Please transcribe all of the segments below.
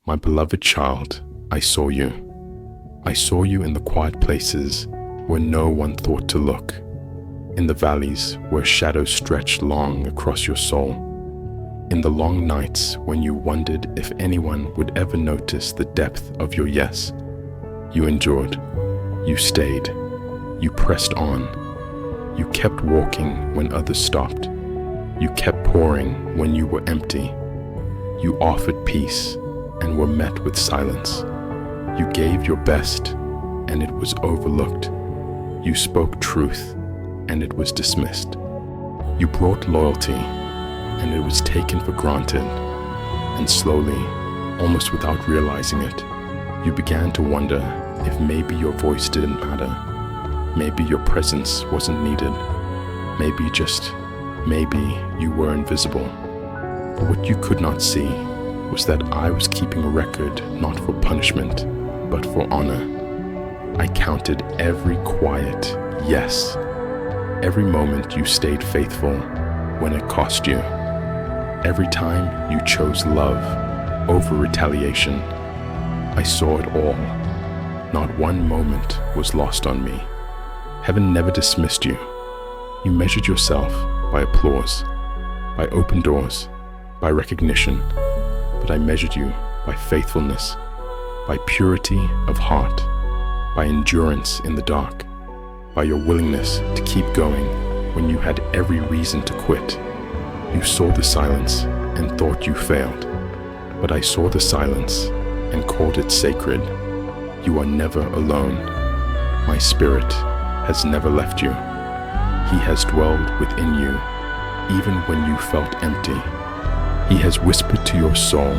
My beloved child, I saw you. I saw you in the quiet places where no one thought to look, in the valleys where shadows stretched long across your soul, in the long nights when you wondered if anyone would ever notice the depth of your yes. You endured, you stayed, you pressed on, you kept walking when others stopped, you kept pouring when you were empty, you offered peace and were met with silence. You gave your best and it was overlooked. You spoke truth and it was dismissed. You brought loyalty and it was taken for granted. And slowly, almost without realizing it, you began to wonder if maybe your voice didn't matter. Maybe your presence wasn't needed. Maybe you were invisible. But what you could not see was that I was keeping a record not for punishment, but for honor. I counted every quiet yes, every moment you stayed faithful when it cost you, every time you chose love over retaliation. I saw it all. Not one moment was lost on me. Heaven never dismissed you. You measured yourself by applause, by open doors, by recognition, but I measured you by faithfulness, by purity of heart, by endurance in the dark, by your willingness to keep going when you had every reason to quit. You saw the silence and thought you failed, but I saw the silence and called it sacred. You are never alone. My spirit has never left you. He has dwelled within you, even when you felt empty. He has whispered to your soul,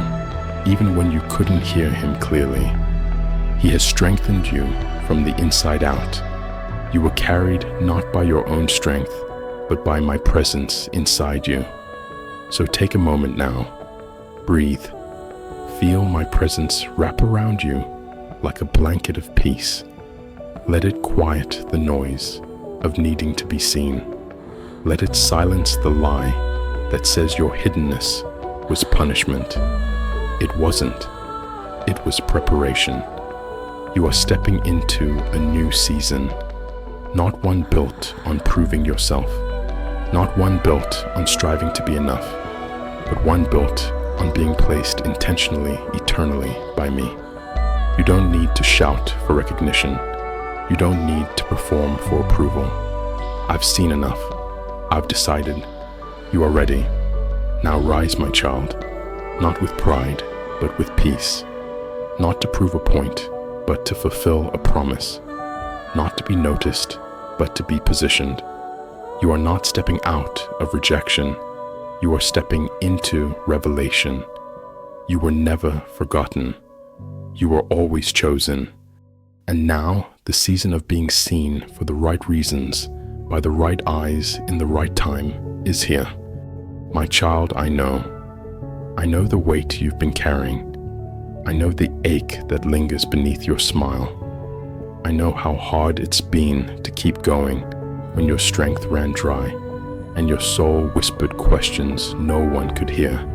even when you couldn't hear him clearly. He has strengthened you from the inside out. You were carried not by your own strength, but by my presence inside you. So take a moment now. Breathe. Feel my presence wrap around you like a blanket of peace. Let it quiet the noise of needing to be seen. Let it silence the lie that says your hiddenness was punishment. It wasn't. It was preparation. You are stepping into a new season, not one built on proving yourself, not one built on striving to be enough, but one built on being placed intentionally, eternally by me. You don't need to shout for recognition. You don't need to perform for approval. I've seen enough. I've decided. You are ready. Now rise, my child, not with pride, but with peace. Not to prove a point, but to fulfill a promise. Not to be noticed, but to be positioned. You are not stepping out of rejection. You are stepping into revelation. You were never forgotten. You were always chosen. And now the season of being seen for the right reasons, by the right eyes in the right time, is here. My child, I know. I know the weight you've been carrying. I know the ache that lingers beneath your smile. I know how hard it's been to keep going when your strength ran dry and your soul whispered questions no one could hear.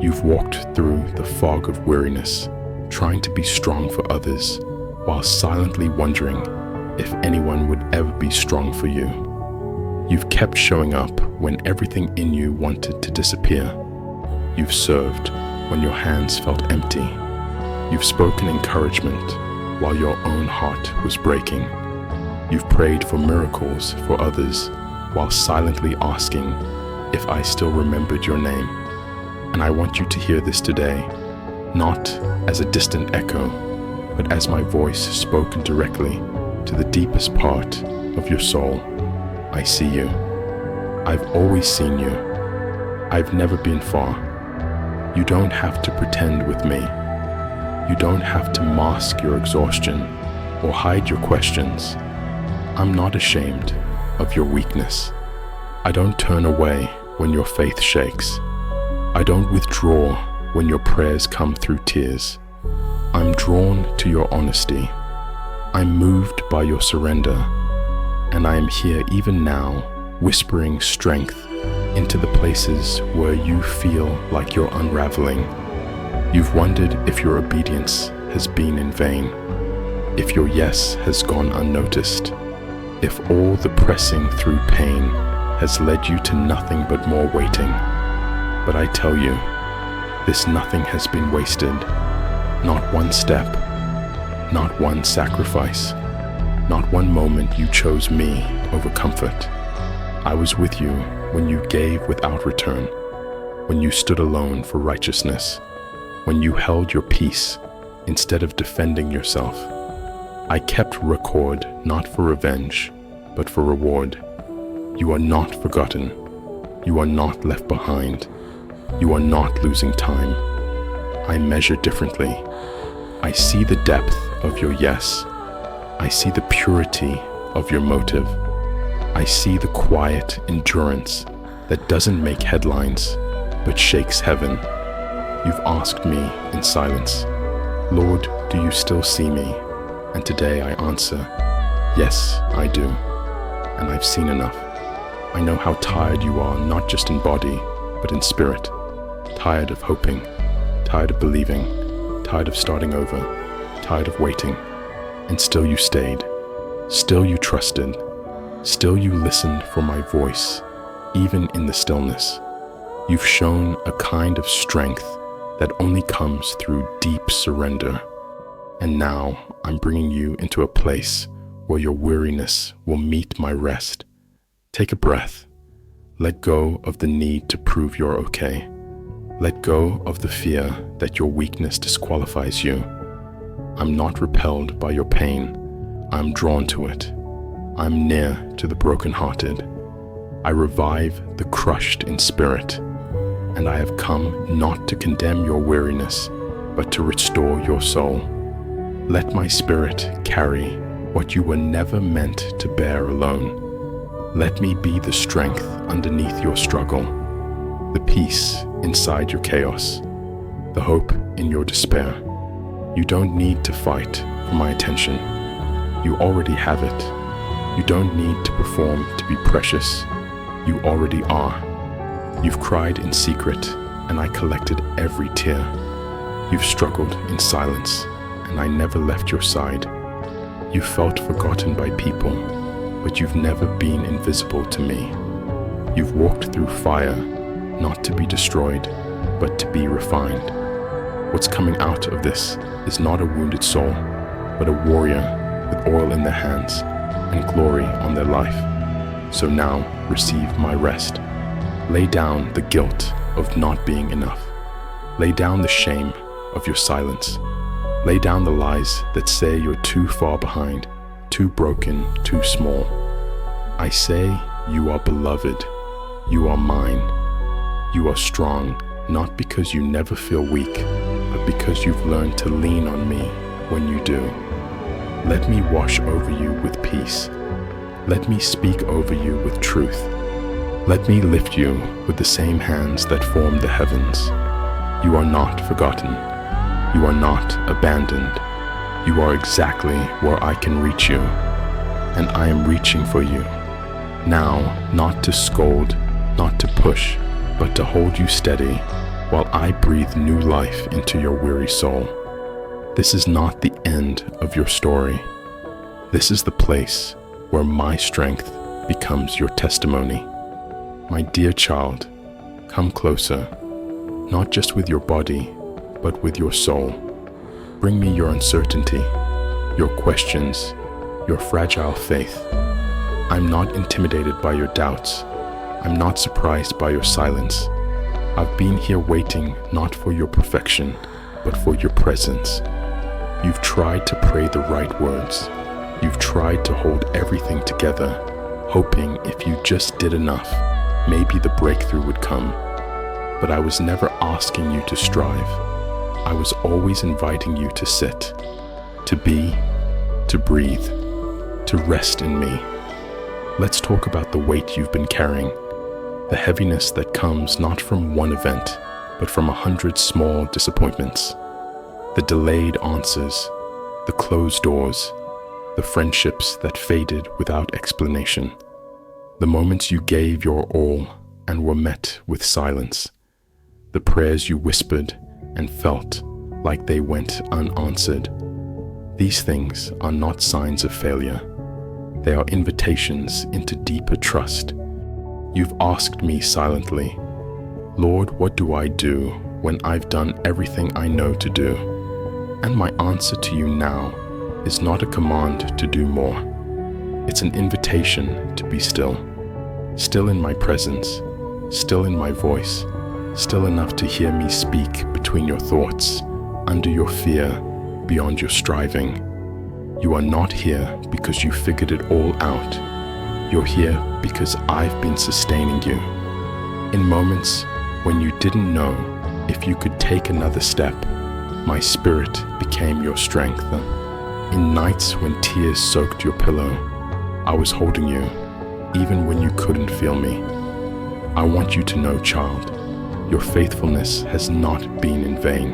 You've walked through the fog of weariness, trying to be strong for others, while silently wondering if anyone would ever be strong for you. You've kept showing up when everything in you wanted to disappear. You've served when your hands felt empty. You've spoken encouragement while your own heart was breaking. You've prayed for miracles for others while silently asking if I still remembered your name. And I want you to hear this today, not as a distant echo, but as my voice spoken directly to the deepest part of your soul. I see you. I've always seen you. I've never been far. You don't have to pretend with me. You don't have to mask your exhaustion or hide your questions. I'm not ashamed of your weakness. I don't turn away when your faith shakes. I don't withdraw when your prayers come through tears. I'm drawn to your honesty. I'm moved by your surrender. And I am here even now, whispering strength into the places where you feel like you're unraveling. You've wondered if your obedience has been in vain, if your yes has gone unnoticed, if all the pressing through pain has led you to nothing but more waiting. But I tell you, this nothing has been wasted. Not one step, not one sacrifice, not one moment you chose me over comfort. I was with you when you gave without return, when you stood alone for righteousness, when you held your peace instead of defending yourself. I kept record not for revenge, but for reward. You are not forgotten. You are not left behind. You are not losing time. I measure differently. I see the depth of your yes. I see the purity of your motive. I see the quiet endurance that doesn't make headlines, but shakes heaven. You've asked me in silence, Lord, do you still see me? And today I answer, yes, I do. And I've seen enough. I know how tired you are, not just in body, but in spirit. Tired of hoping, tired of believing, tired of starting over, tired of waiting. And still you stayed. Still you trusted. Still you listened for my voice, even in the stillness. You've shown a kind of strength that only comes through deep surrender. And now I'm bringing you into a place where your weariness will meet my rest. Take a breath. Let go of the need to prove you're okay. Let go of the fear that your weakness disqualifies you. I'm not repelled by your pain. I'm drawn to it. I'm near to the brokenhearted. I revive the crushed in spirit. And I have come not to condemn your weariness, but to restore your soul. Let my spirit carry what you were never meant to bear alone. Let me be the strength underneath your struggle, the peace inside your chaos, the hope in your despair. You don't need to fight for my attention. You already have it. You don't need to perform to be precious. You already are. You've cried in secret, and I collected every tear. You've struggled in silence, and I never left your side. You felt forgotten by people, but you've never been invisible to me. You've walked through fire, not to be destroyed, but to be refined. What's coming out of this is not a wounded soul, but a warrior with oil in their hands and glory on their life. So now receive my rest. Lay down the guilt of not being enough. Lay down the shame of your silence. Lay down the lies that say you're too far behind, too broken, too small. I say you are beloved. You are mine. You are strong, not because you never feel weak, but because you've learned to lean on me when you do. Let me wash over you with peace. Let me speak over you with truth. Let me lift you with the same hands that formed the heavens. You are not forgotten. You are not abandoned. You are exactly where I can reach you, and I am reaching for you. Now, not to scold, not to push, but to hold you steady while I breathe new life into your weary soul. This is not the end of your story. This is the place where my strength becomes your testimony. My dear child, come closer, not just with your body, but with your soul. Bring me your uncertainty, your questions, your fragile faith. I'm not intimidated by your doubts. I'm not surprised by your silence. I've been here waiting not for your perfection, but for your presence. You've tried to pray the right words. You've tried to hold everything together, hoping if you just did enough, maybe the breakthrough would come. But I was never asking you to strive. I was always inviting you to sit, to be, to breathe, to rest in me. Let's talk about the weight you've been carrying, the heaviness that comes not from one event, but from 100 small disappointments, the delayed answers, the closed doors, the friendships that faded without explanation, the moments you gave your all and were met with silence, the prayers you whispered and felt like they went unanswered. These things are not signs of failure. They are invitations into deeper trust. You've asked me silently, Lord, what do I do when I've done everything I know to do? And my answer to you now is not a command to do more. It's an invitation to be still. Still in my presence, still in my voice, still enough to hear me speak between your thoughts, under your fear, beyond your striving. You are not here because you figured it all out. You're here because I've been sustaining you. In moments when you didn't know if you could take another step, my spirit became your strength. In nights when tears soaked your pillow, I was holding you, even when you couldn't feel me. I want you to know, child, your faithfulness has not been in vain.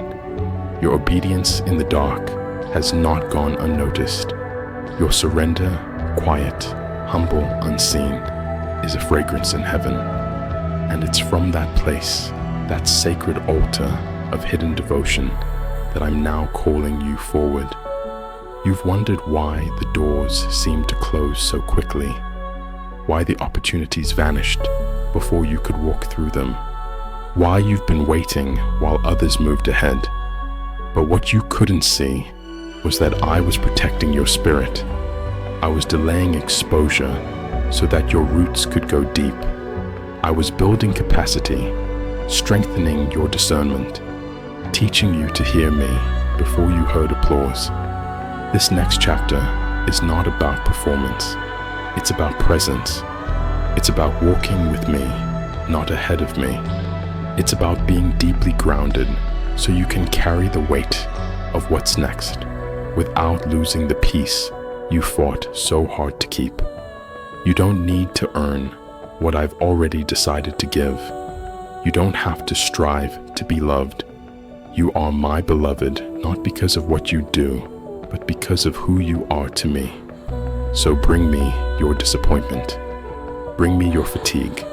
Your obedience in the dark has not gone unnoticed. Your surrender, quiet, humble, unseen, is a fragrance in heaven. And it's from that place, that sacred altar of hidden devotion, that I'm now calling you forward. You've wondered why the doors seemed to close so quickly, why the opportunities vanished before you could walk through them, why you've been waiting while others moved ahead. But what you couldn't see was that I was protecting your spirit. I was delaying exposure so that your roots could go deep. I was building capacity, strengthening your discernment, teaching you to hear me before you heard applause. This next chapter is not about performance. It's about presence. It's about walking with me, not ahead of me. It's about being deeply grounded so you can carry the weight of what's next without losing the peace you fought so hard to keep. You don't need to earn what I've already decided to give. You don't have to strive to be loved. You are my beloved, not because of what you do, but because of who you are to me. So bring me your disappointment. Bring me your fatigue.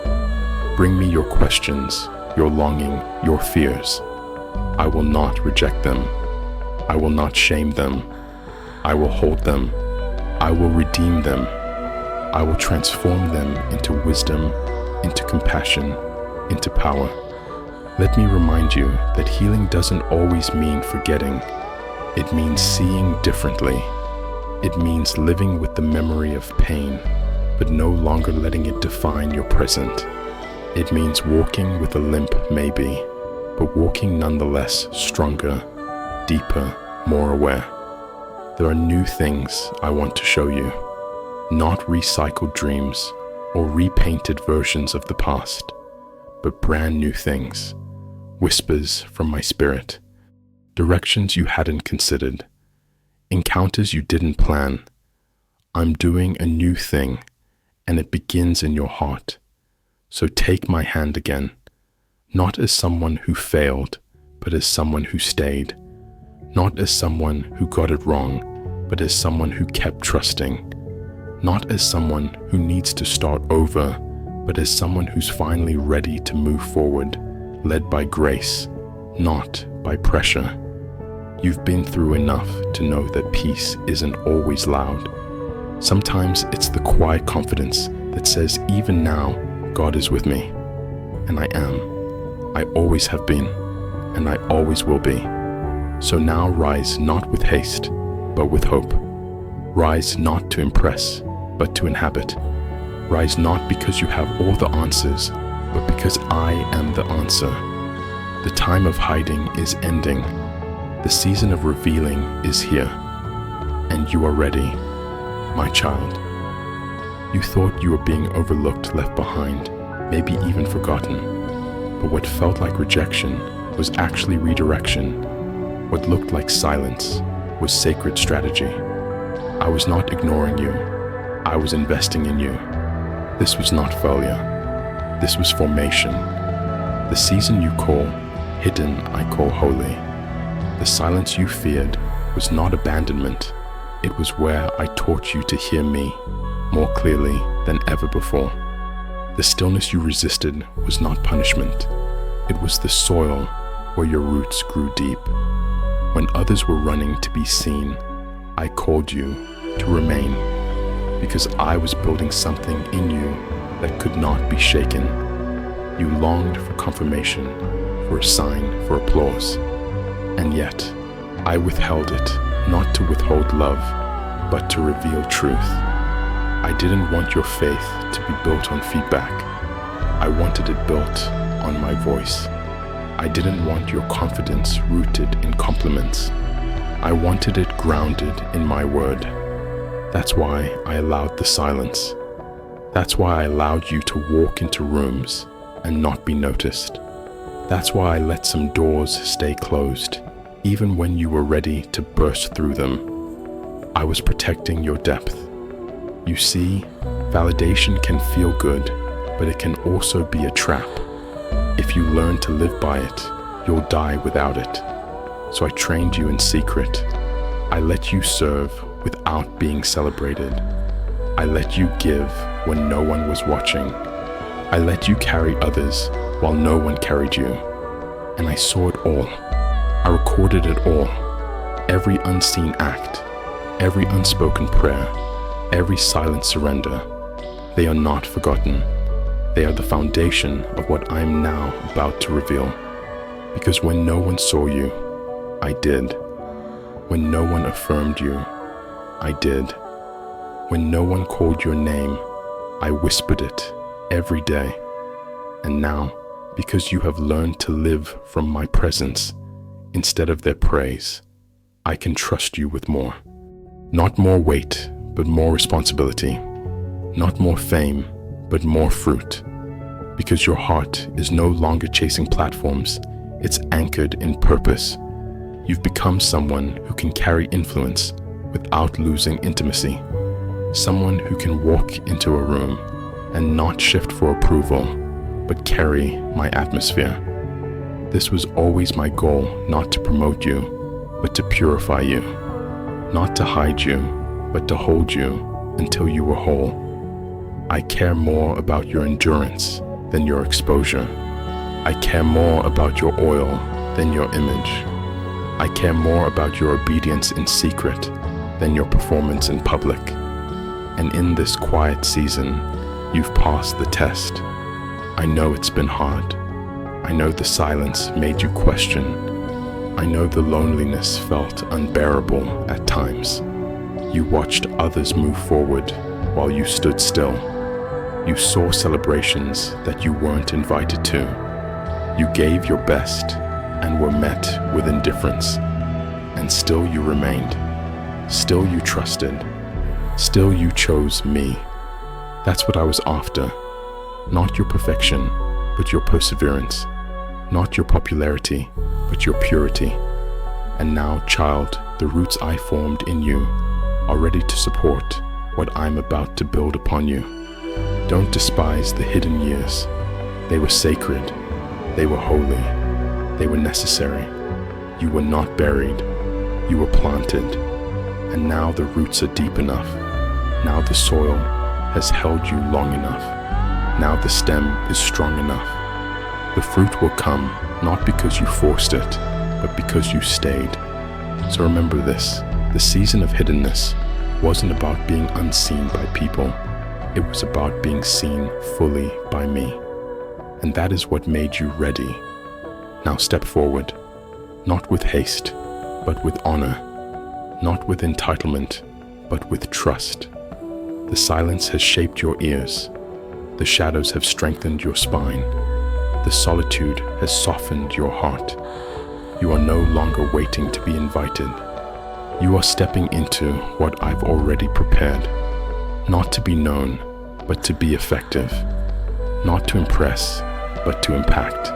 Bring me your questions, your longing, your fears. I will not reject them. I will not shame them. I will hold them. I will redeem them. I will transform them into wisdom, into compassion, into power. Let me remind you that healing doesn't always mean forgetting. It means seeing differently. It means living with the memory of pain, but no longer letting it define your present. It means walking with a limp maybe, but walking nonetheless stronger, deeper, more aware. There are new things I want to show you, not recycled dreams or repainted versions of the past, but brand new things, whispers from my spirit, directions you hadn't considered, encounters you didn't plan. I'm doing a new thing, and it begins in your heart. So take my hand again, not as someone who failed, but as someone who stayed. Not as someone who got it wrong, but as someone who kept trusting. Not as someone who needs to start over, but as someone who's finally ready to move forward, led by grace, not by pressure. You've been through enough to know that peace isn't always loud. Sometimes it's the quiet confidence that says, even now, God is with me. And I am. I always have been, and I always will be. So now rise not with haste, but with hope. Rise not to impress, but to inhabit. Rise not because you have all the answers, but because I am the answer. The time of hiding is ending. The season of revealing is here. And you are ready, my child. You thought you were being overlooked, left behind, maybe even forgotten. But what felt like rejection was actually redirection. What looked like silence was sacred strategy. I was not ignoring you. I was investing in you. This was not failure. This was formation. The season you call hidden, I call holy. The silence you feared was not abandonment. It was where I taught you to hear me more clearly than ever before. The stillness you resisted was not punishment. It was the soil where your roots grew deep. When others were running to be seen, I called you to remain, because I was building something in you that could not be shaken. You longed for confirmation, for a sign, for applause. And yet, I withheld it, not to withhold love, but to reveal truth. I didn't want your faith to be built on feedback. I wanted it built on my voice. I didn't want your confidence rooted in compliments. I wanted it grounded in my word. That's why I allowed the silence. That's why I allowed you to walk into rooms and not be noticed. That's why I let some doors stay closed, even when you were ready to burst through them. I was protecting your depth. You see, validation can feel good, but it can also be a trap. If you learn to live by it, you'll die without it. So I trained you in secret. I let you serve without being celebrated. I let you give when no one was watching. I let you carry others while no one carried you. And I saw it all. I recorded it all. Every unseen act, every unspoken prayer, every silent surrender. They are not forgotten. They are the foundation of what I am now about to reveal. Because when no one saw you, I did. When no one affirmed you, I did. When no one called your name, I whispered it every day. And now, because you have learned to live from my presence instead of their praise, I can trust you with more. Not more weight, but more responsibility. Not more fame, but more fruit. Because your heart is no longer chasing platforms, it's anchored in purpose. You've become someone who can carry influence without losing intimacy. Someone who can walk into a room and not shift for approval, but carry my atmosphere. This was always my goal, not to promote you, but to purify you. Not to hide you, but to hold you until you were whole. I care more about your endurance than your exposure. I care more about your oil than your image. I care more about your obedience in secret than your performance in public. And in this quiet season, you've passed the test. I know it's been hard. I know the silence made you question. I know the loneliness felt unbearable at times. You watched others move forward while you stood still. You saw celebrations that you weren't invited to. You gave your best and were met with indifference. And still you remained. Still you trusted. Still you chose me. That's what I was after. Not your perfection, but your perseverance. Not your popularity, but your purity. And now, child, the roots I formed in you are ready to support what I'm about to build upon you. Don't despise the hidden years. They were sacred. They were holy. They were necessary. You were not buried. You were planted. And now the roots are deep enough. Now the soil has held you long enough. Now the stem is strong enough. The fruit will come not because you forced it, but because you stayed. So remember this, the season of hiddenness wasn't about being unseen by people. It was about being seen fully by me. And that is what made you ready. Now step forward, not with haste, but with honor. Not with entitlement, but with trust. The silence has shaped your ears. The shadows have strengthened your spine. The solitude has softened your heart. You are no longer waiting to be invited. You are stepping into what I've already prepared. Not to be known, but to be effective. Not to impress, but to impact.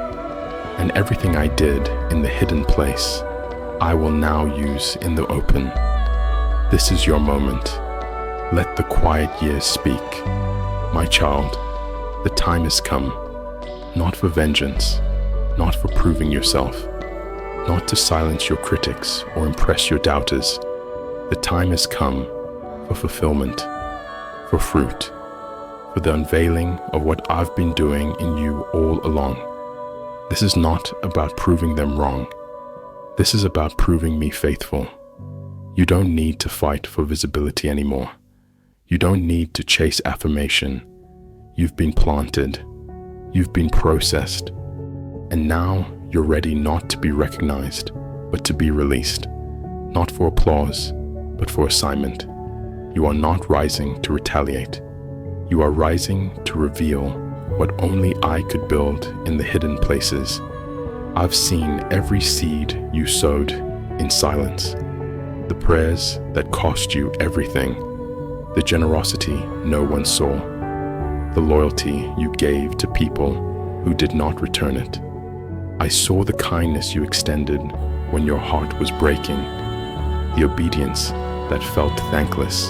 And everything I did in the hidden place, I will now use in the open. This is your moment. Let the quiet years speak. My child, the time has come, not for vengeance, not for proving yourself, not to silence your critics or impress your doubters. The time has come for fulfillment, for fruit, for the unveiling of what I've been doing in you all along. This is not about proving them wrong. This is about proving me faithful. You don't need to fight for visibility anymore. You don't need to chase affirmation. You've been planted. You've been processed. And now you're ready not to be recognized, but to be released. Not for applause, but for assignment. You are not rising to retaliate. You are rising to reveal what only I could build in the hidden places. I've seen every seed you sowed in silence. The prayers that cost you everything. The generosity no one saw. The loyalty you gave to people who did not return it. I saw the kindness you extended when your heart was breaking. The obedience that felt thankless.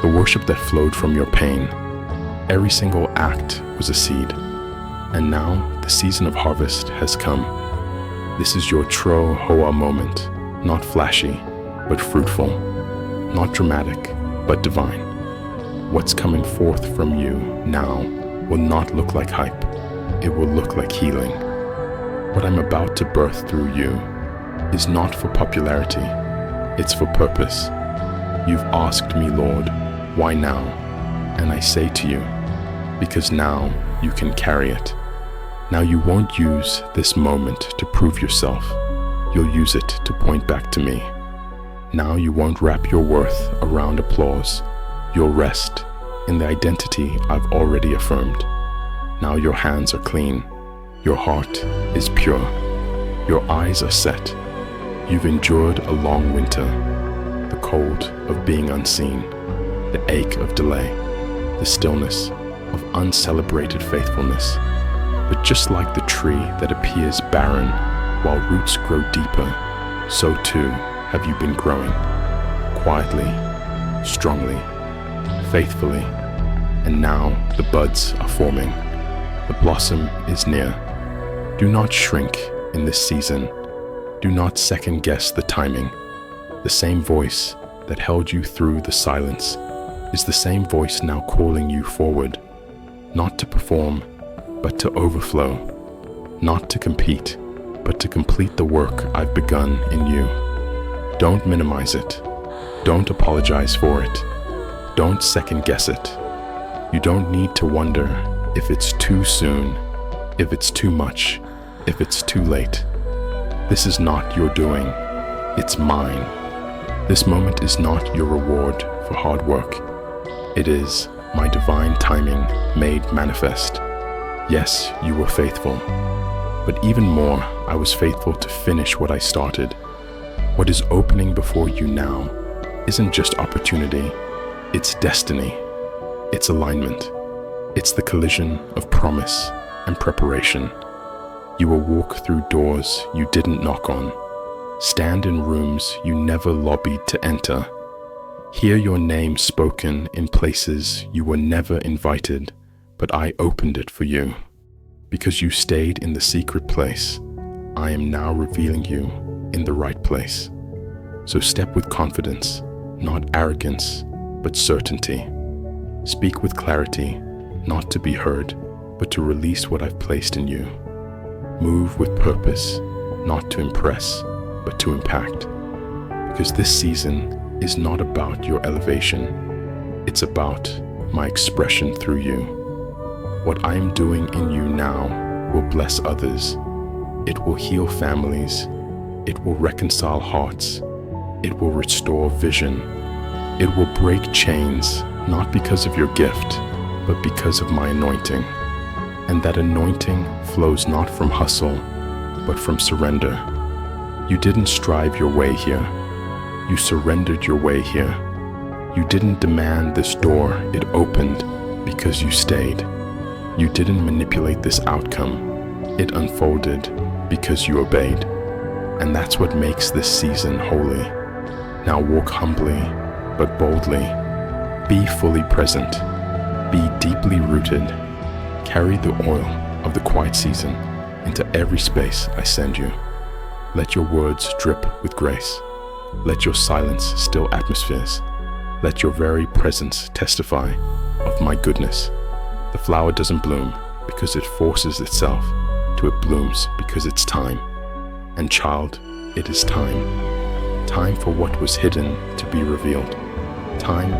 The worship that flowed from your pain. Every single act was a seed. And now the season of harvest has come. This is your Tro Hoa moment, not flashy, but fruitful. Not dramatic, but divine. What's coming forth from you now will not look like hype. It will look like healing. What I'm about to birth through you is not for popularity. It's for purpose. You've asked me, Lord, why now? And I say to you, because now you can carry it. Now you won't use this moment to prove yourself. You'll use it to point back to me. Now you won't wrap your worth around applause. You'll rest in the identity I've already affirmed. Now your hands are clean. Your heart is pure. Your eyes are set. You've endured a long winter, the cold of being unseen, the ache of delay, the stillness of uncelebrated faithfulness. But just like the tree that appears barren while roots grow deeper, so too have you been growing, quietly, strongly, faithfully, and now the buds are forming. The blossom is near. Do not shrink in this season. Do not second guess the timing. The same voice that held you through the silence is the same voice now calling you forward, not to perform, but to overflow, not to compete, but to complete the work I've begun in you. Don't minimize it. Don't apologize for it. Don't second guess it. You don't need to wonder if it's too soon, if it's too much, if it's too late. This is not your doing, it's mine. This moment is not your reward for hard work. It is my divine timing made manifest. Yes, you were faithful, but even more, I was faithful to finish what I started. What is opening before you now isn't just opportunity, it's destiny, it's alignment, it's the collision of promise and preparation. You will walk through doors you didn't knock on, stand in rooms you never lobbied to enter, hear your name spoken in places you were never invited, but I opened it for you. Because you stayed in the secret place, I am now revealing you in the right place. So step with confidence, not arrogance, but certainty. Speak with clarity, not to be heard, but to release what I've placed in you. Move with purpose, not to impress, but to impact. Because this season is not about your elevation, it's about my expression through you. What I am doing in you now will bless others. It will heal families. It will reconcile hearts. It will restore vision. It will break chains, not because of your gift, but because of my anointing. And that anointing flows not from hustle, but from surrender. You didn't strive your way here. You surrendered your way here. You didn't demand this door, it opened because you stayed. You didn't manipulate this outcome. It unfolded because you obeyed. And that's what makes this season holy. Now walk humbly, but boldly. Be fully present. Be deeply rooted. Carry the oil of the quiet season into every space I send you. Let your words drip with grace. Let your silence still atmospheres. Let your very presence testify of my goodness. The flower doesn't bloom because it forces itself till it blooms because it's time. And child, it is time. Time for what was hidden to be revealed. Time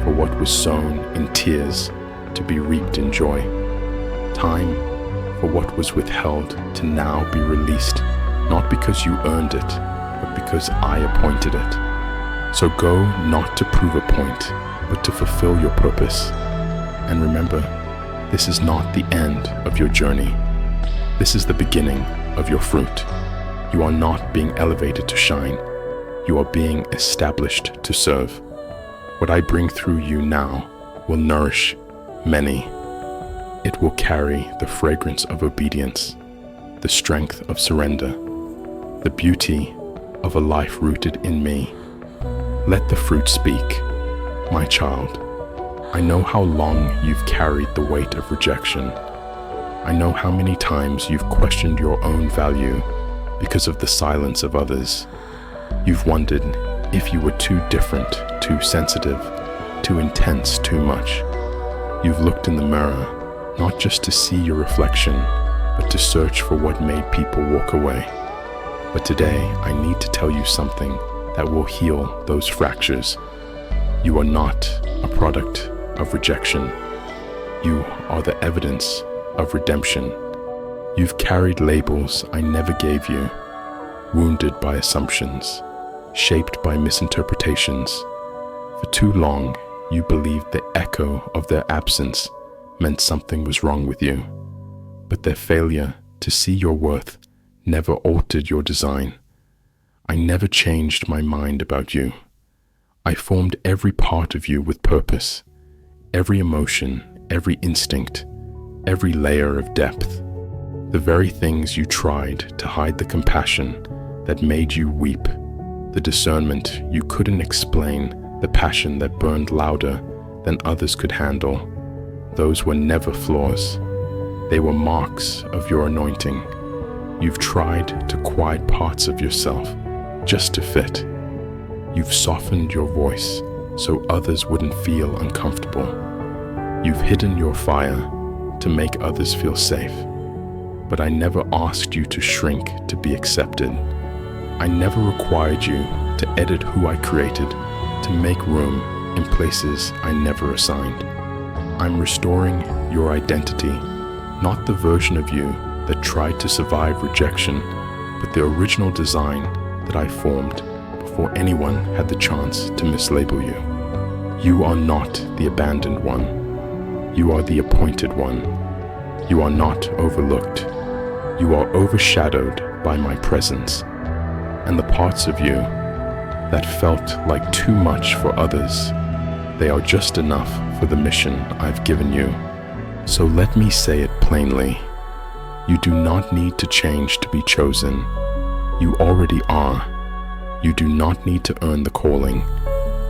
for what was sown in tears to be reaped in joy. Time for what was withheld to now be released, not because you earned it, but because I appointed it. So go not to prove a point, but to fulfill your purpose. And remember, this is not the end of your journey. This is the beginning of your fruit. You are not being elevated to shine. You are being established to serve. What I bring through you now will nourish many. It will carry the fragrance of obedience, the strength of surrender, the beauty of a life rooted in me. Let the fruit speak, my child. I know how long you've carried the weight of rejection. I know how many times you've questioned your own value because of the silence of others. You've wondered if you were too different, too sensitive, too intense, too much. You've looked in the mirror, not just to see your reflection, but to search for what made people walk away. But today, I need to tell you something that will heal those fractures. You are not a product of rejection. You are the evidence of redemption. You've carried labels I never gave you, wounded by assumptions, shaped by misinterpretations. For too long, you believed the echo of their absence meant something was wrong with you. But their failure to see your worth never altered your design. I never changed my mind about you. I formed every part of you with purpose, every emotion, every instinct, every layer of depth. The very things you tried to hide the compassion that made you weep, the discernment you couldn't explain, the passion that burned louder than others could handle. Those were never flaws. They were marks of your anointing. You've tried to quiet parts of yourself just to fit. You've softened your voice so others wouldn't feel uncomfortable. You've hidden your fire to make others feel safe. But I never asked you to shrink to be accepted. I never required you to edit who I created, to make room in places I never assigned. I'm restoring your identity, not the version of you that tried to survive rejection, but the original design that I formed before anyone had the chance to mislabel you. You are not the abandoned one. You are the appointed one. You are not overlooked. You are overshadowed by my presence. And the parts of you that felt like too much for others, they are just enough for the mission I've given you. So let me say it plainly. You do not need to change to be chosen. You already are. You do not need to earn the calling.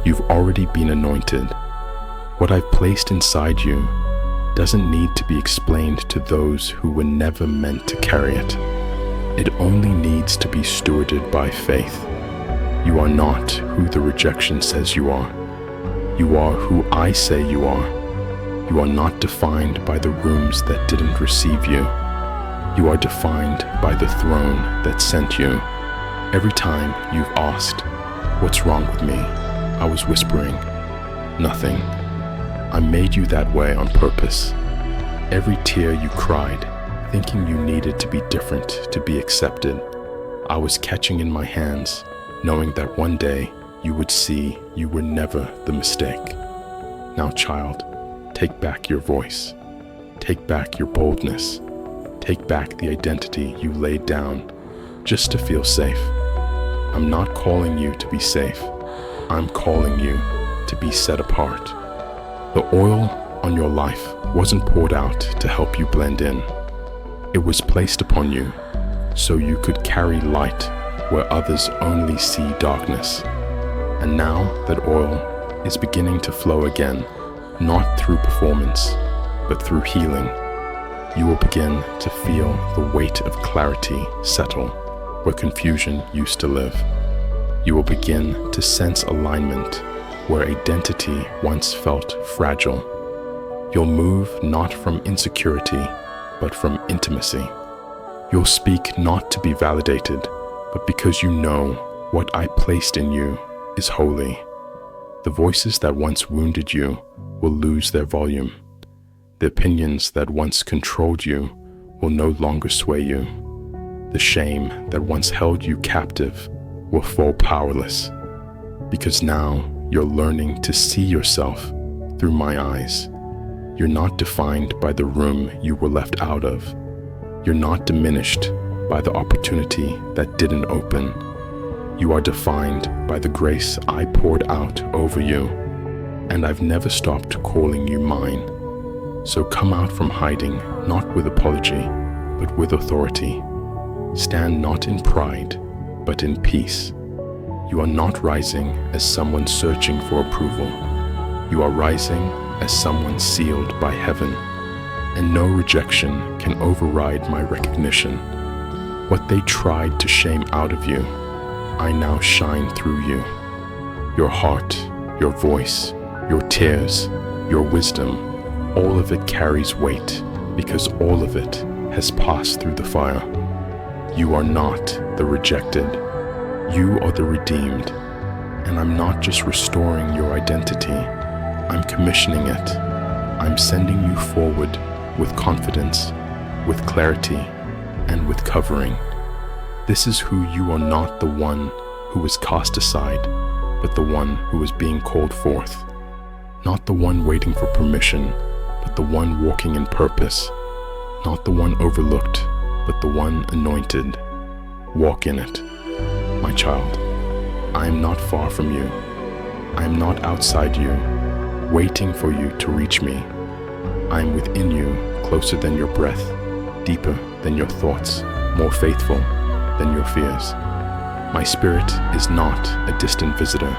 You've already been anointed. What I've placed inside you doesn't need to be explained to those who were never meant to carry it. It only needs to be stewarded by faith. You are not who the rejection says you are. You are who I say you are. You are not defined by the rooms that didn't receive you. You are defined by the throne that sent you. Every time you've asked, "What's wrong with me?" I was whispering, "Nothing." I made you that way on purpose. Every tear you cried, thinking you needed to be different to be accepted, I was catching in my hands, knowing that one day you would see you were never the mistake. Now, child, take back your voice. Take back your boldness. Take back the identity you laid down just to feel safe. I'm not calling you to be safe. I'm calling you to be set apart. The oil on your life wasn't poured out to help you blend in. It was placed upon you so you could carry light where others only see darkness. And now that oil is beginning to flow again, not through performance, but through healing, you will begin to feel the weight of clarity settle where confusion used to live. You will begin to sense alignment where identity once felt fragile. You'll move not from insecurity, but from intimacy. You'll speak not to be validated, but because you know what I placed in you is holy. The voices that once wounded you will lose their volume. The opinions that once controlled you will no longer sway you. The shame that once held you captive will fall powerless, because now you're learning to see yourself through my eyes. You're not defined by the room you were left out of. You're not diminished by the opportunity that didn't open. You are defined by the grace I poured out over you, and I've never stopped calling you mine. So come out from hiding, not with apology, but with authority. Stand not in pride, but in peace. You are not rising as someone searching for approval. You are rising as someone sealed by heaven, and no rejection can override my recognition. What they tried to shame out of you, I now shine through you. Your heart, your voice, your tears, your wisdom, all of it carries weight, because all of it has passed through the fire. You are not the rejected. You are the redeemed. And I'm not just restoring your identity, I'm commissioning it. I'm sending you forward with confidence, with clarity, and with covering. This is who you are, not the one who was cast aside, but the one who is being called forth. Not the one waiting for permission, but the one walking in purpose. Not the one overlooked, but the one anointed. Walk in it. My child, I am not far from you. I am not outside you, waiting for you to reach me. I am within you, closer than your breath, deeper than your thoughts, more faithful than your fears. My spirit is not a distant visitor.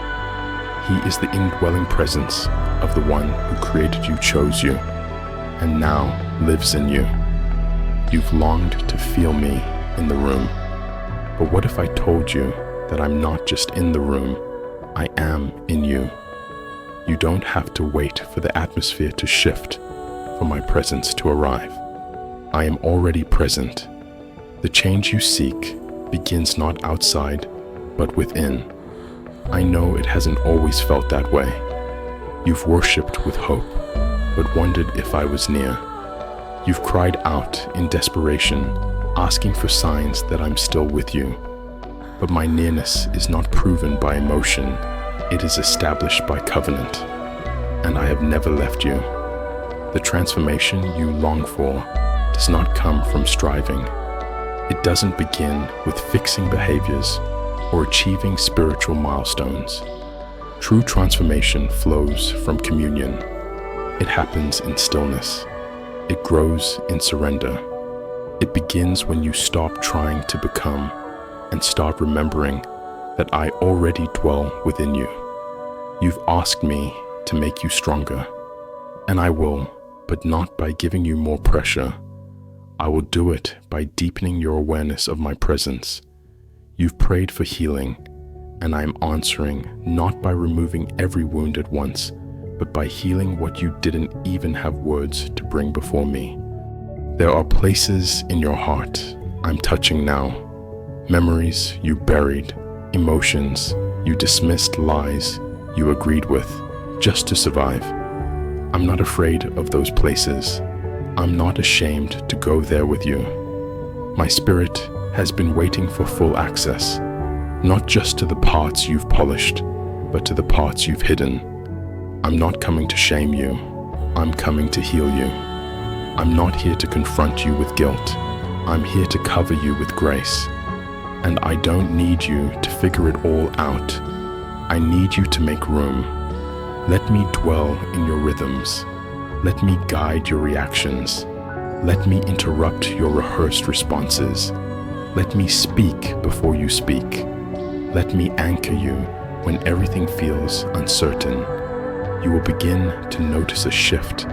He is the indwelling presence of the one who created you, chose you, and now lives in you. You've longed to feel me in the room. But what if I told you that I'm not just in the room, I am in you? You don't have to wait for the atmosphere to shift for my presence to arrive. I am already present. The change you seek begins not outside, but within. I know it hasn't always felt that way. You've worshipped with hope, but wondered if I was near. You've cried out in desperation, asking for signs that I'm still with you. But my nearness is not proven by emotion, it is established by covenant, and I have never left you. The transformation you long for does not come from striving. It doesn't begin with fixing behaviors or achieving spiritual milestones. True transformation flows from communion. It happens in stillness. It grows in surrender. It begins when you stop trying to become and start remembering that I already dwell within you. You've asked me to make you stronger, and I will, but not by giving you more pressure. I will do it by deepening your awareness of my presence. You've prayed for healing, and I am answering not by removing every wound at once, but by healing what you didn't even have words to bring before me. There are places in your heart I'm touching now, memories you buried, emotions you dismissed, lies you agreed with just to survive. I'm not afraid of those places. I'm not ashamed to go there with you. My spirit has been waiting for full access, not just to the parts you've polished, but to the parts you've hidden. I'm not coming to shame you. I'm coming to heal you. I'm not here to confront you with guilt. I'm here to cover you with grace. And I don't need you to figure it all out. I need you to make room. Let me dwell in your rhythms. Let me guide your reactions. Let me interrupt your rehearsed responses. Let me speak before you speak. Let me anchor you when everything feels uncertain. You will begin to notice a shift,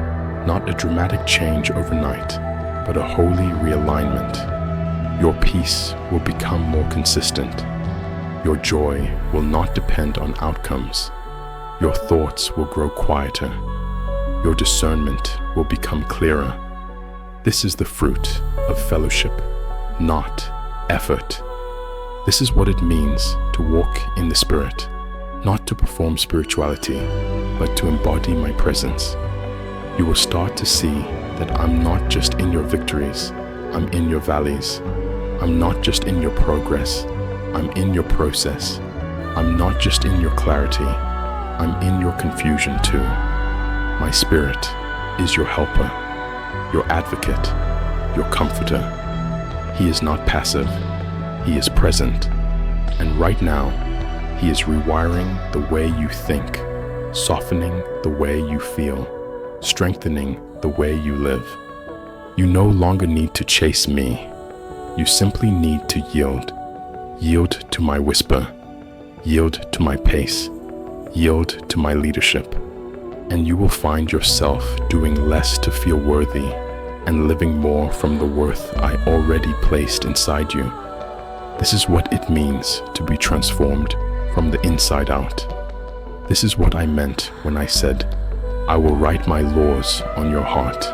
not a dramatic change overnight, but a holy realignment. Your peace will become more consistent. Your joy will not depend on outcomes. Your thoughts will grow quieter. Your discernment will become clearer. This is the fruit of fellowship, not effort. This is what it means to walk in the Spirit, not to perform spirituality, but to embody my presence. You will start to see that I'm not just in your victories, I'm in your valleys. I'm not just in your progress, I'm in your process. I'm not just in your clarity, I'm in your confusion too. My Spirit is your helper, your advocate, your comforter. He is not passive, He is present. And right now, He is rewiring the way you think, softening the way you feel, strengthening the way you live. You no longer need to chase me. You simply need to yield. Yield to my whisper. Yield to my pace. Yield to my leadership. And you will find yourself doing less to feel worthy and living more from the worth I already placed inside you. This is what it means to be transformed from the inside out. This is what I meant when I said, I will write my laws on your heart.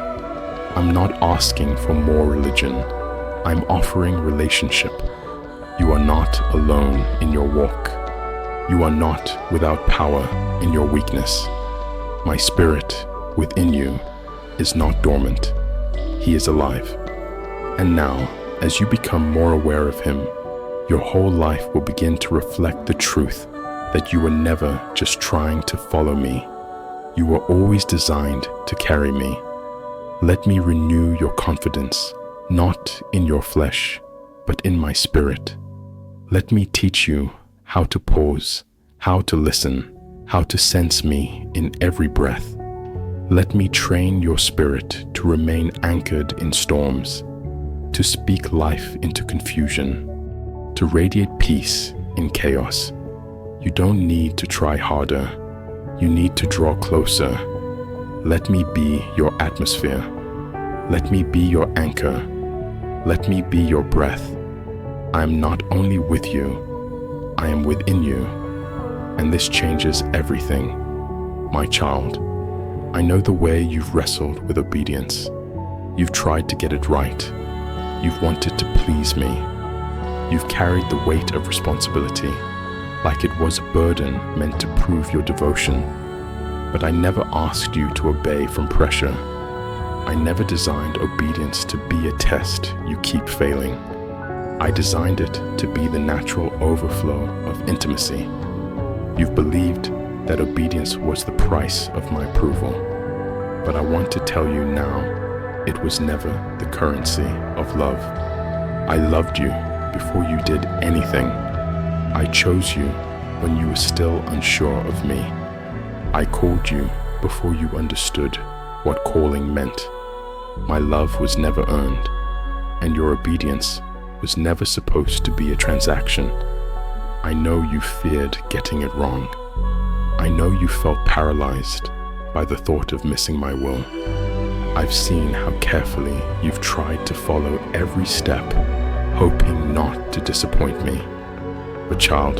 I'm not asking for more religion. I'm offering relationship. You are not alone in your walk. You are not without power in your weakness. My Spirit within you is not dormant. He is alive. And now, as you become more aware of Him, your whole life will begin to reflect the truth that you were never just trying to follow me. You were always designed to carry me. Let me renew your confidence, not in your flesh, but in my spirit. Let me teach you how to pause, how to listen, how to sense me in every breath. Let me train your spirit to remain anchored in storms, to speak life into confusion, to radiate peace in chaos. You don't need to try harder. You need to draw closer. Let me be your atmosphere. Let me be your anchor. Let me be your breath. I am not only with you, I am within you. And this changes everything. My child, I know the way you've wrestled with obedience. You've tried to get it right. You've wanted to please me. You've carried the weight of responsibility, like it was a burden meant to prove your devotion. But I never asked you to obey from pressure. I never designed obedience to be a test you keep failing. I designed it to be the natural overflow of intimacy. You've believed that obedience was the price of my approval. But I want to tell you now, it was never the currency of love. I loved you before you did anything. I chose you when you were still unsure of me. I called you before you understood what calling meant. My love was never earned, and your obedience was never supposed to be a transaction. I know you feared getting it wrong. I know you felt paralyzed by the thought of missing my will. I've seen how carefully you've tried to follow every step, hoping not to disappoint me. But child,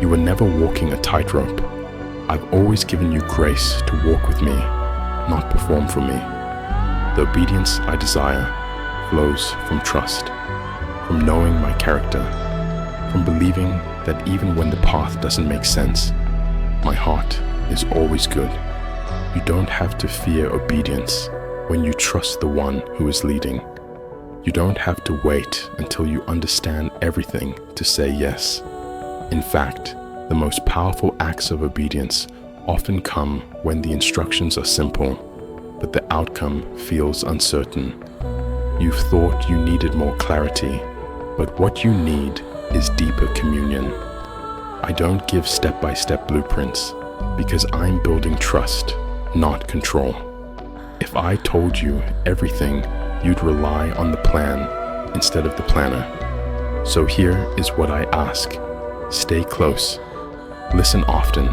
you were never walking a tightrope. I've always given you grace to walk with me, not perform for me. The obedience I desire flows from trust, from knowing my character, from believing that even when the path doesn't make sense, my heart is always good. You don't have to fear obedience when you trust the one who is leading. You don't have to wait until you understand everything to say yes. In fact, the most powerful acts of obedience often come when the instructions are simple, but the outcome feels uncertain. You've thought you needed more clarity, but what you need is deeper communion. I don't give step-by-step blueprints because I'm building trust, not control. If I told you everything, you'd rely on the plan instead of the planner. So here is what I ask. Stay close, listen often,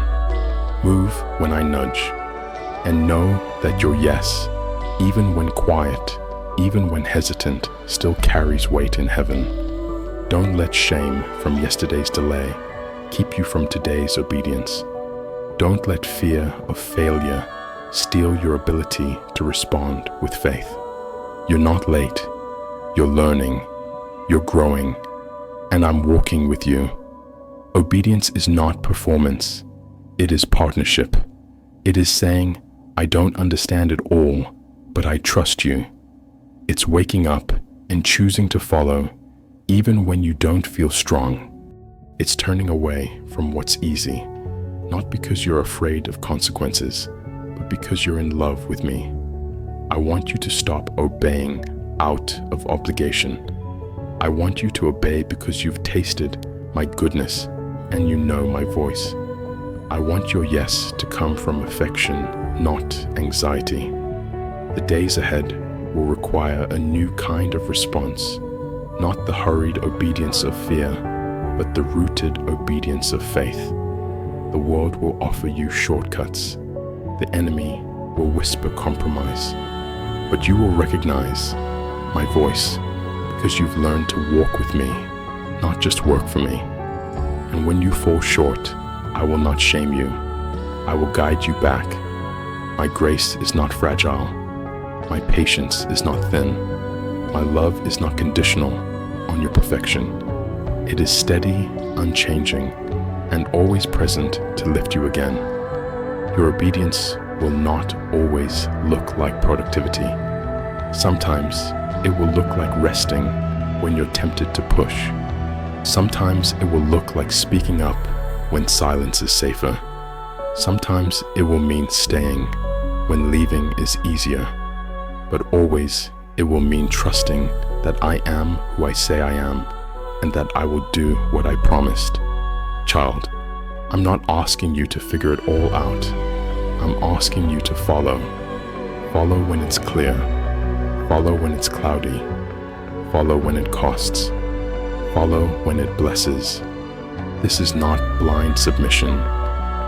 move when I nudge, and know that your yes, even when quiet, even when hesitant, still carries weight in heaven. Don't let shame from yesterday's delay keep you from today's obedience. Don't let fear of failure steal your ability to respond with faith. You're not late, you're learning, You're growing, and I'm walking with you. Obedience is not performance. It is partnership. It is saying, I don't understand it all, but I trust you. It's waking up and choosing to follow, even when you don't feel strong. It's turning away from what's easy, not because you're afraid of consequences, but because you're in love with me. I want you to stop obeying out of obligation. I want you to obey because you've tasted my goodness and you know my voice. I want your yes to come from affection, not anxiety. The days ahead will require a new kind of response, not the hurried obedience of fear, but the rooted obedience of faith. The world will offer you shortcuts. The enemy will whisper compromise. But you will recognize my voice because you've learned to walk with me, not just work for me. And when you fall short, I will not shame you. I will guide you back. My grace is not fragile. My patience is not thin. My love is not conditional on your perfection. It is steady, unchanging, and always present to lift you again. Your obedience will not always look like productivity. Sometimes it will look like resting when you're tempted to push. Sometimes it will look like speaking up when silence is safer. Sometimes it will mean staying when leaving is easier. But always it will mean trusting that I am who I say I am and that I will do what I promised. Child, I'm not asking you to figure it all out. I'm asking you to follow. Follow when it's clear. Follow when it's cloudy. Follow when it costs. Follow when it blesses. This is not blind submission.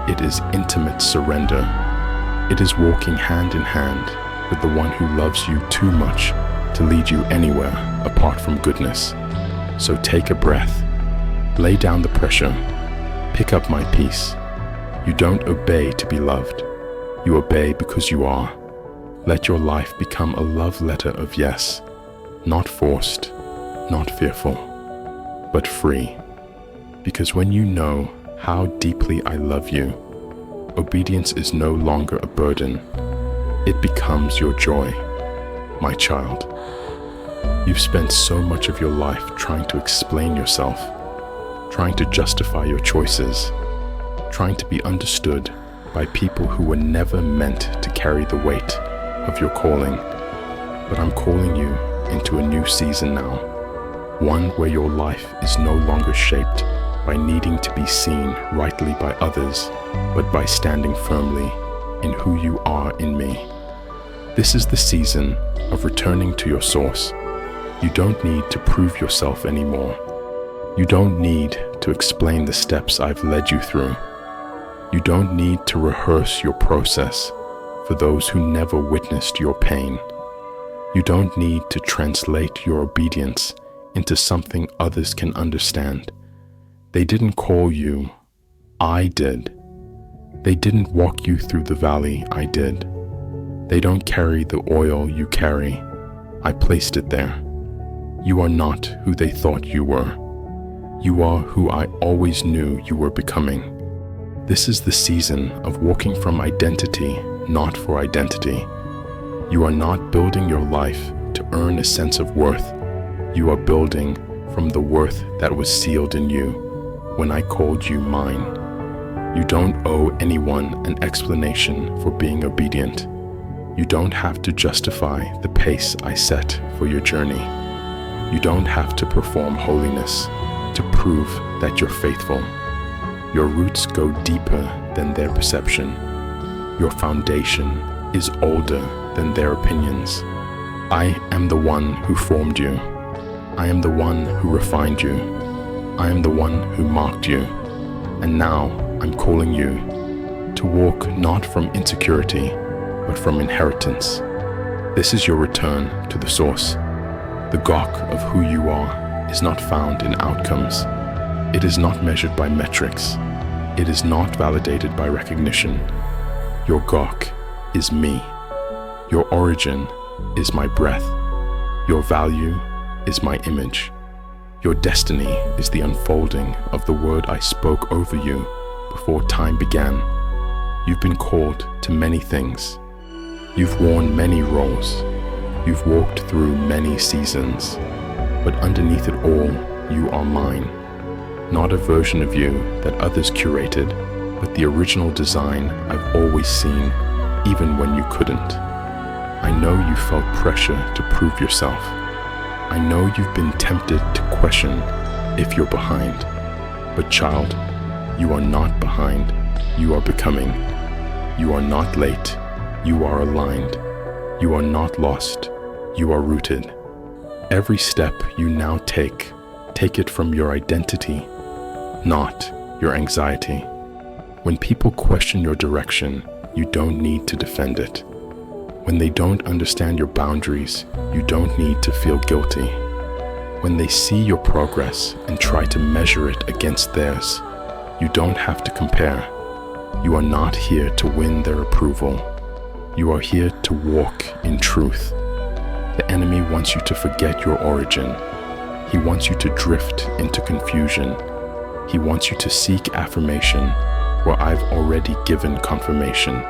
It is intimate surrender. It is walking hand in hand with the one who loves you too much to lead you anywhere apart from goodness. So take a breath. Lay down the pressure. Pick up my peace. You don't obey to be loved. You obey because you are. Let your life become a love letter of yes, not forced, not fearful, but free. Because when you know how deeply I love you, obedience is no longer a burden. It becomes your joy, my child. You've spent so much of your life trying to explain yourself, trying to justify your choices, trying to be understood by people who were never meant to carry the weight of your calling. But I'm calling you into a new season now, one where your life is no longer shaped by needing to be seen rightly by others, but by standing firmly in who you are in me. This is the season of returning to your source. You don't need to prove yourself anymore. You don't need to explain the steps I've led you through. You don't need to rehearse your process for those who never witnessed your pain. You don't need to translate your obedience into something others can understand. They didn't call you, I did. They didn't walk you through the valley, I did. They don't carry the oil you carry, I placed it there. You are not who they thought you were. You are who I always knew you were becoming. This is the season of walking from identity, not for identity. You are not building your life to earn a sense of worth. You are building from the worth that was sealed in you when I called you mine. You don't owe anyone an explanation for being obedient. You don't have to justify the pace I set for your journey. You don't have to perform holiness to prove that you're faithful. Your roots go deeper than their perception. Your foundation is older than their opinions. I am the one who formed you. I am the one who refined you. I am the one who marked you. And now I'm calling you to walk not from insecurity, but from inheritance. This is your return to the source. The gawk of who you are is not found in outcomes. It is not measured by metrics. It is not validated by recognition. Your gawk is me. Your origin is my breath. Your value is my image. Your destiny is the unfolding of the word I spoke over you before time began. You've been called to many things. You've worn many roles. You've walked through many seasons. But underneath it all, you are mine. Not a version of you that others curated, but the original design I've always seen, even when you couldn't. I know you felt pressure to prove yourself. I know you've been tempted to question if you're behind. But child, you are not behind. You are becoming. You are not late. You are aligned. You are not lost. You are rooted. Every step you now take it from your identity, not your anxiety. When people question your direction, you don't need to defend it. When they don't understand your boundaries, you don't need to feel guilty. When they see your progress and try to measure it against theirs, you don't have to compare. You are not here to win their approval. You are here to walk in truth. The enemy wants you to forget your origin. He wants you to drift into confusion. He wants you to seek affirmation where I've already given confirmation.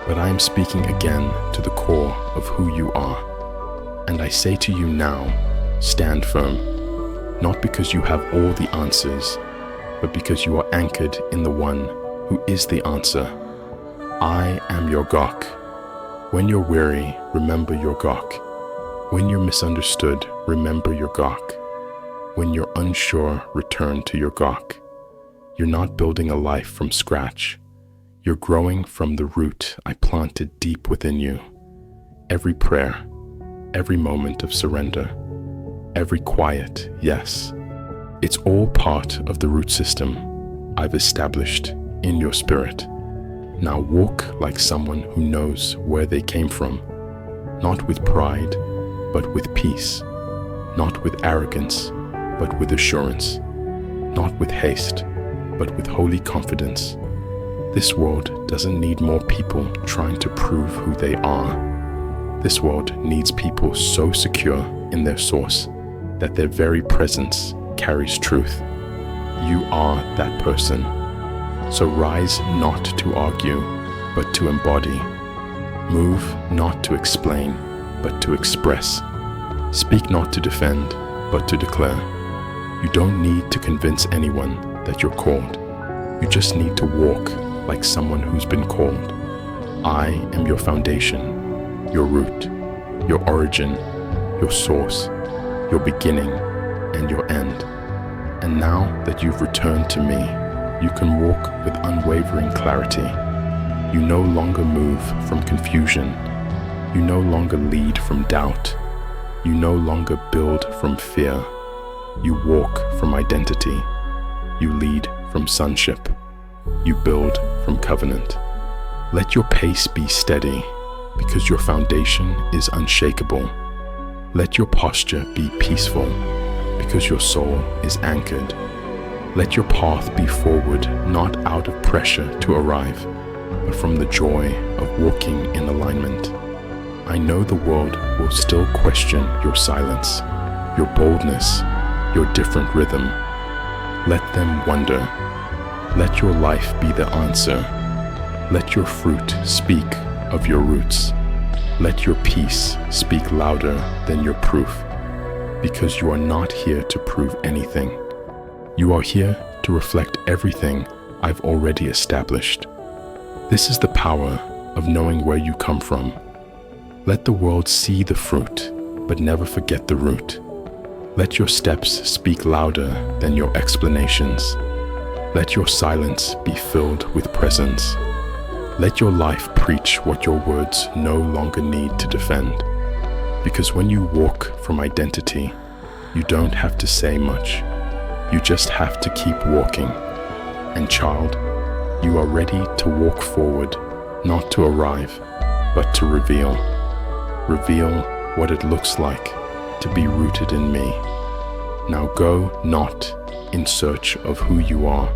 But I am speaking again to the core of who you are. And I say to you now, stand firm. Not because you have all the answers, but because you are anchored in the one who is the answer. I am your Gok. When you're weary, remember your Gok. When you're misunderstood, remember your Gok. When you're unsure, return to your Gok. You're not building a life from scratch. You're growing from the root I planted deep within you. Every prayer, every moment of surrender, every quiet yes, it's all part of the root system I've established in your spirit. Now walk like someone who knows where they came from, not with pride, but with peace, not with arrogance, but with assurance, not with haste, but with holy confidence. This world doesn't need more people trying to prove who they are. This world needs people so secure in their source that their very presence carries truth. You are that person. So rise not to argue, but to embody. Move not to explain, but to express. Speak not to defend, but to declare. You don't need to convince anyone that you're called. You just need to walk like someone who's been called. I am your foundation, your root, your origin, your source, your beginning, and your end. And now that you've returned to me, you can walk with unwavering clarity. You no longer move from confusion. You no longer lead from doubt. You no longer build from fear. You walk from identity. You lead from sonship. You build from covenant. Let your pace be steady, because your foundation is unshakable. Let your posture be peaceful, because your soul is anchored. Let your path be forward, not out of pressure to arrive, but from the joy of walking in alignment. I know the world will still question your silence, your boldness, your different rhythm. Let them wonder. Let your life be the answer. Let your fruit speak of your roots. Let your peace speak louder than your proof, because you are not here to prove anything. You are here to reflect everything I've already established. This is the power of knowing where you come from. Let the world see the fruit, but never forget the root. Let your steps speak louder than your explanations. Let your silence be filled with presence. Let your life preach what your words no longer need to defend. Because when you walk from identity, you don't have to say much. You just have to keep walking. And child, you are ready to walk forward, not to arrive, but to reveal. Reveal what it looks like to be rooted in me. Now go not in search of who you are.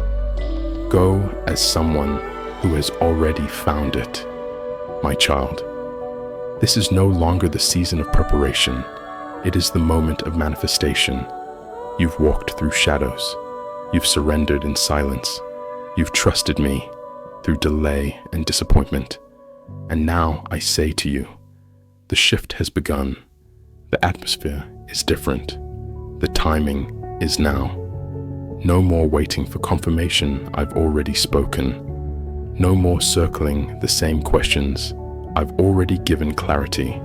Go as someone who has already found it. My child, this is no longer the season of preparation. It is the moment of manifestation. You've walked through shadows. You've surrendered in silence. You've trusted me through delay and disappointment. And now I say to you, the shift has begun. The atmosphere is different. The timing is now. No more waiting for confirmation I've already spoken. No more circling the same questions. I've already given clarity.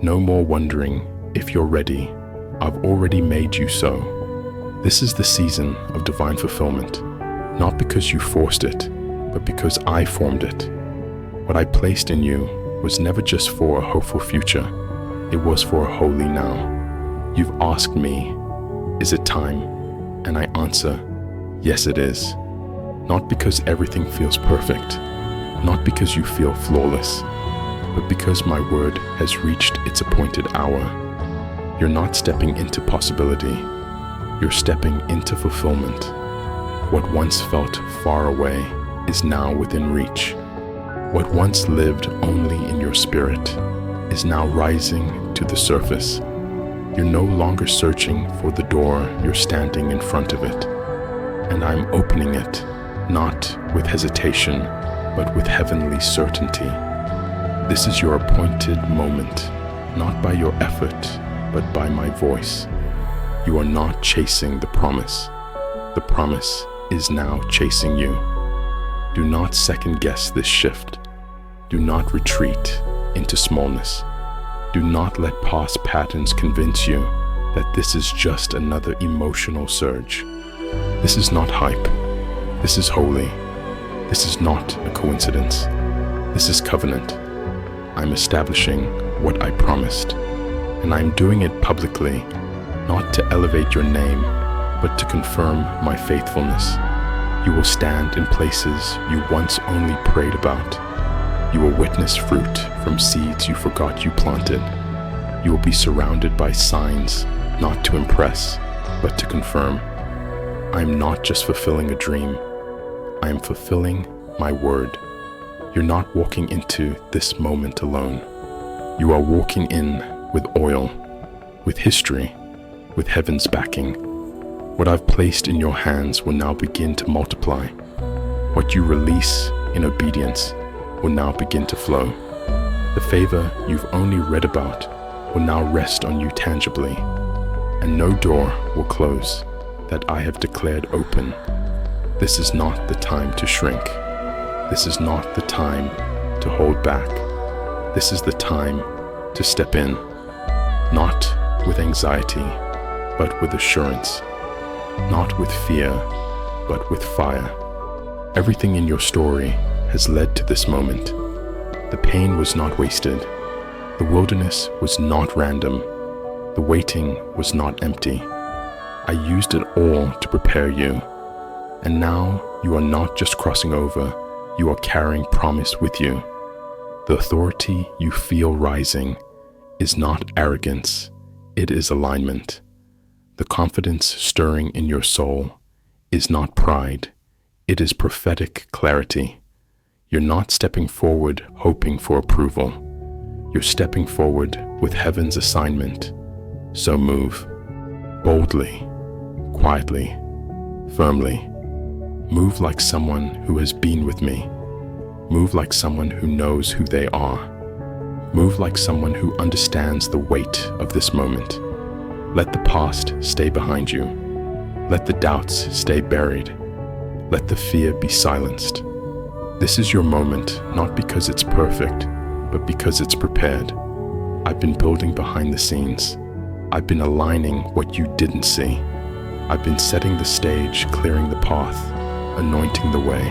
No more wondering if you're ready. I've already made you so. This is the season of divine fulfillment, not because you forced it, but because I formed it. What I placed in you was never just for a hopeful future. It was for a holy now. You've asked me, is it time? And I answer, yes it is. Not because everything feels perfect, not because you feel flawless, but because my word has reached its appointed hour. You're not stepping into possibility, you're stepping into fulfillment. What once felt far away is now within reach. What once lived only in your spirit is now rising to the surface. You're no longer searching for the door, you're standing in front of it. And I'm opening it, not with hesitation, but with heavenly certainty. This is your appointed moment, not by your effort, but by my voice. You are not chasing the promise. The promise is now chasing you. Do not second guess this shift. Do not retreat into smallness. Do not let past patterns convince you that this is just another emotional surge. This is not hype. This is holy. This is not a coincidence. This is covenant. I'm establishing what I promised, and I'm doing it publicly, not to elevate your name, but to confirm my faithfulness. You will stand in places you once only prayed about. You will witness fruit from seeds you forgot you planted. You will be surrounded by signs, not to impress, but to confirm. I am not just fulfilling a dream. I am fulfilling my word. You're not walking into this moment alone. You are walking in with oil, with history, with heaven's backing. What I've placed in your hands will now begin to multiply. What you release in obedience will now begin to flow. The favor you've only read about will now rest on you tangibly, and no door will close that I have declared open. This is not the time to shrink. This is not the time to hold back. This is the time to step in, not with anxiety, but with assurance, not with fear, but with fire. Everything in your story has led to this moment. The pain was not wasted. The wilderness was not random. The waiting was not empty. I used it all to prepare you. And now you are not just crossing over, you are carrying promise with you. The authority you feel rising is not arrogance, it is alignment. The confidence stirring in your soul is not pride, it is prophetic clarity. You're not stepping forward hoping for approval. You're stepping forward with heaven's assignment. So move boldly, quietly, firmly. Move like someone who has been with me. Move like someone who knows who they are. Move like someone who understands the weight of this moment. Let the past stay behind you. Let the doubts stay buried. Let the fear be silenced. This is your moment, not because it's perfect, but because it's prepared. I've been building behind the scenes. I've been aligning what you didn't see. I've been setting the stage, clearing the path, anointing the way.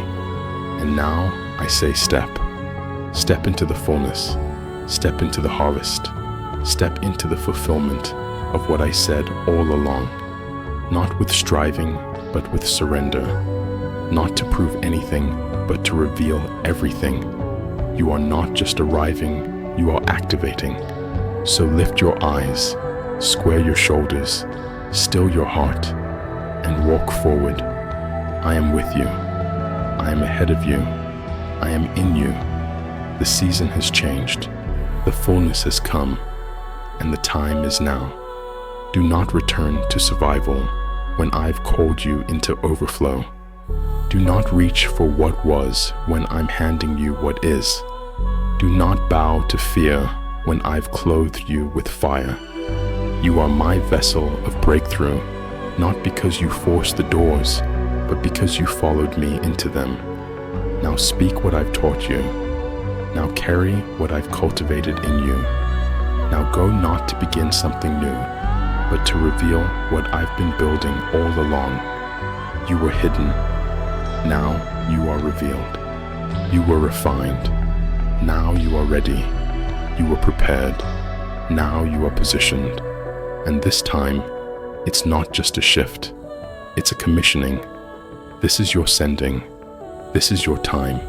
And now I say step. Step into the fullness. Step into the harvest. Step into the fulfillment of what I said all along. Not with striving, but with surrender. Not to prove anything, but to reveal everything. You are not just arriving, you are activating. So lift your eyes, square your shoulders, still your heart, and walk forward. I am with you. I am ahead of you. I am in you. The season has changed. The fullness has come, and the time is now. Do not return to survival. when I've called you into overflow. Do not reach for what was when I'm handing you what is. Do not bow to fear when I've clothed you with fire. You are my vessel of breakthrough, not because you forced the doors, but because you followed me into them. Now speak what I've taught you. Now carry what I've cultivated in you. Now go not to begin something new, but to reveal what I've been building all along. You were hidden. Now you are revealed. You were refined. Now you are ready. You were prepared. Now you are positioned. And this time, it's not just a shift. It's a commissioning. This is your sending. This is your time.